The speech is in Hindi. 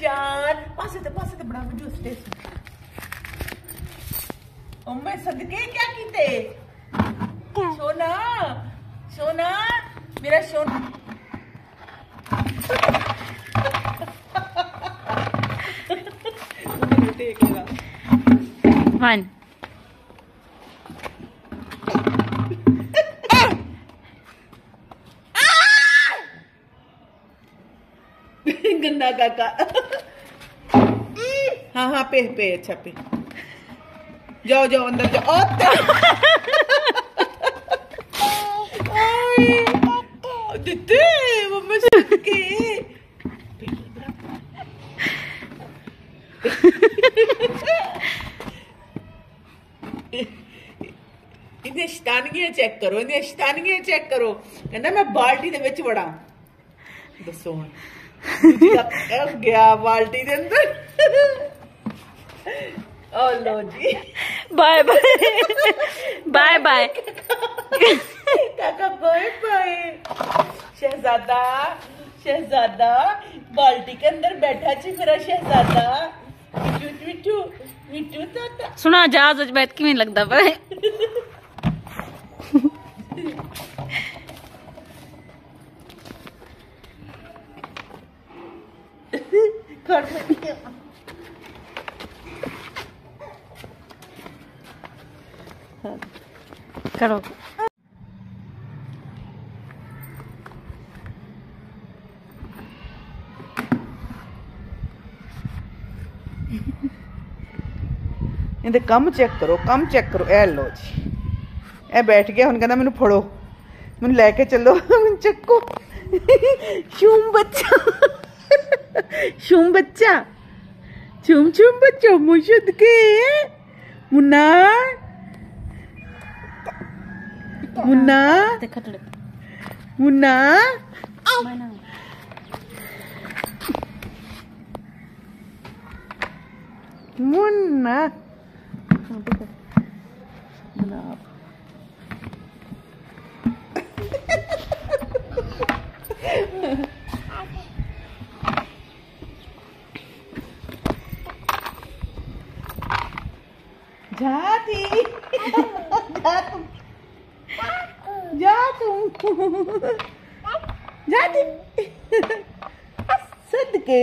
शान पास ते बड़ा वीडियो स्टेशन ओ मैं सदके क्या कीते सोना सोना मेरा सोना वन गन्ना काका हाँ पे अच्छा पे जाओ अंदर जाओ दीदी मम्मी के इन्हें शतानियां चेक करो कहना मैं बाल्टी दे विच वड़ा दसो गया बाल्टी दे अंदर ओ लो जी बाय बाय काका बाय बाय शहजादा बाल्टी के अंदर बैठा छी मेरा शहजादा मिठू ताता सुना जहाज बैठ किवें लगदा पे करो इहदे कम चेक करो ए लो जी ए बैठ गया हुण कहंदा मैनू फड़ो मैनू लैके चलो मैनू चक्को शूम बच्चा मुशद के मुन्ना मुन्ना जा सदके